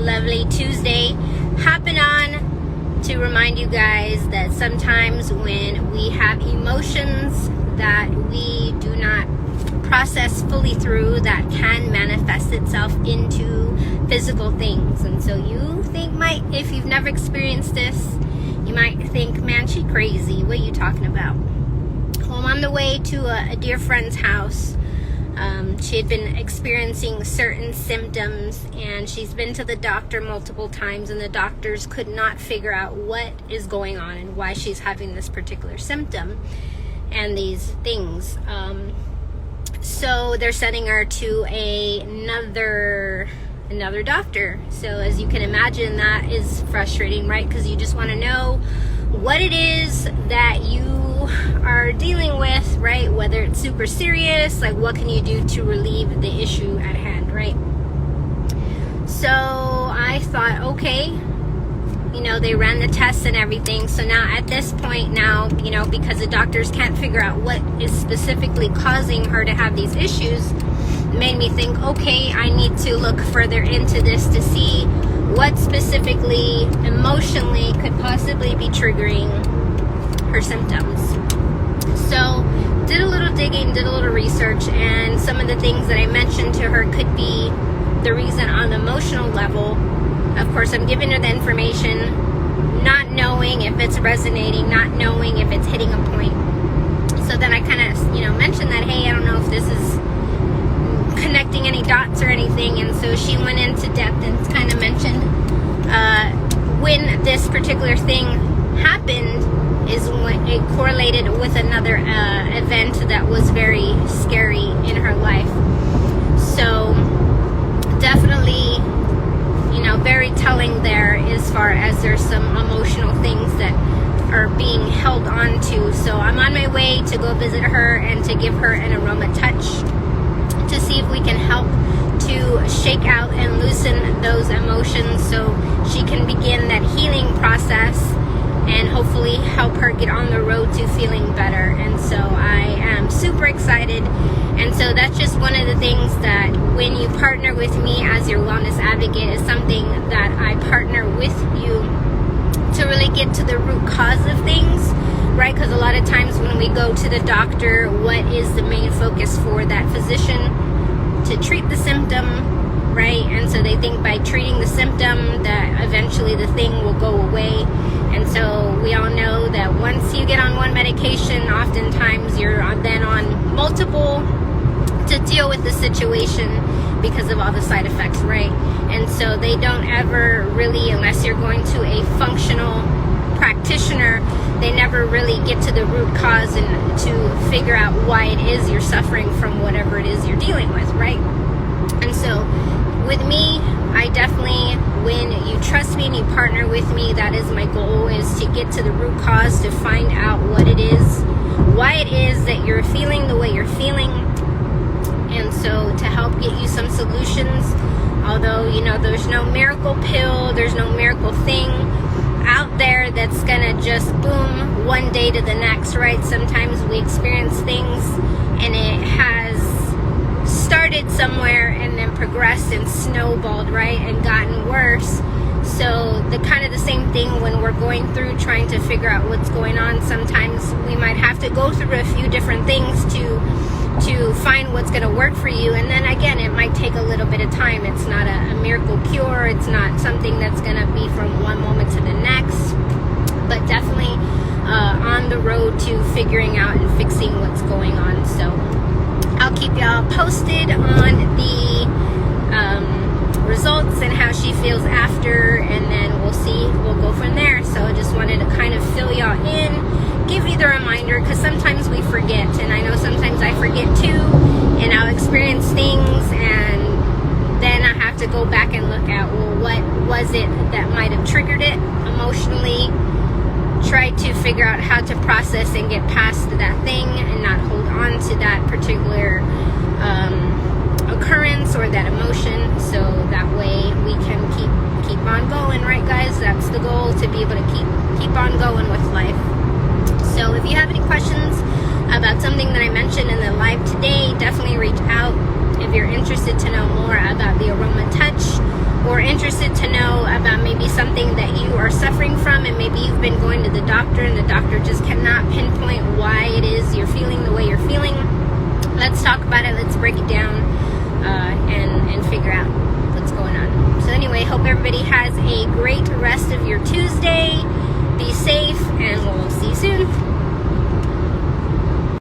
lovely Tuesday. Hopping on to remind you guys that sometimes when we have emotions that we do not process fully through, that can manifest itself into physical things. And so you if you've never experienced this, you might think, man, she crazy. What are you talking about? Well, I'm on the way to a dear friend's house. She had been experiencing certain symptoms, and she's been to the doctor multiple times, and the doctors could not figure out what is going on and why she's having this particular symptom and these things. So they're sending her to another doctor. So as you can imagine, that is frustrating, right? Because you just want to know what it is that you are dealing with, right? Whether it's super serious, like what can you do to relieve the issue at hand, right? So I thought, okay, they ran the tests and everything. So now at this point because the doctors can't figure out what is specifically causing her to have these issues, made me think, okay, I need to look further into this to see what specifically emotionally could possibly be triggering her symptoms. So did a little digging, did a little research, and some of the things that I mentioned to her could be the reason on the emotional level. Of course, I'm giving her the information, not knowing if it's resonating, not knowing if it's hitting a point. So then I kind of, mentioned that, hey, I don't know if this is connecting any dots or anything. And so she went into depth and kind of mentioned when this particular thing happened is when it correlated with another event that was very scary in her life. So definitely, very telling there as far as there's some emotional things that are being held on to. So I'm on my way to go visit her and to give her an aroma touch to see if we can help to shake out and loosen those emotions so she can begin that healing process and hopefully help her get on the road to feeling better. And so I am super excited. And so that's just one of the things that when you partner with me as your wellness advocate is something that I partner with you to really get to the root cause of things, right? Because a lot of times when we go to the doctor, what is the main focus for that physician? To treat the symptom, right? And so they think by treating the symptom that eventually the thing will go away. And so we all know that once you get on one medication, oftentimes you're then on multiple to deal with the situation because of all the side effects, right? And so they don't ever really, unless you're going to a functional practitioner, they never really get to the root cause and to figure out why it is you're suffering from whatever it is you're dealing with, right? And so with me, I definitely, when you trust me and you partner with me, that is my goal, is to get to the root cause, to find out what it is, why it is that you're feeling the way you're feeling. And so to help get you some solutions, although, there's no miracle pill, there's no miracle thing out there that's gonna just boom one day to the next, right? Sometimes we experience things and it has started somewhere and then progressed and snowballed, right, and gotten worse. So the same thing when we're going through trying to figure out what's going on. Sometimes we might have to go through a few different things to find what's going to work for you, and then again it might take a little bit of time. It's not a miracle cure, it's not something that's going to be from one moment to the next, but definitely on the road to figuring out and fixing what's going on. So I'll keep y'all posted on the results and how she feels after, and then we'll go from there. So I just wanted to kind of fill y'all in, give you the reminder, because sometimes we forget, and I know sometimes I forget too, and I'll experience things and then I have to go back and look at, well, what was it that might have triggered it emotionally, try to figure out how to process and get past that thing and not hold on to that particular occurrence or that emotion, so that way we can keep on going, right guys? That's the goal, to be able to keep on going with life. So if you have any questions about something that I mentioned in the live today, definitely reach out. If you're interested to know more about the Aroma Touch, or interested to know about maybe something that you are suffering from, and maybe you've been going to the doctor and the doctor just cannot pinpoint why it is you're feeling the way you're feeling, let's talk about it. Let's break it down and figure out what's going on. So anyway, hope everybody has a great rest of your Tuesday. Be safe, and we'll see you soon.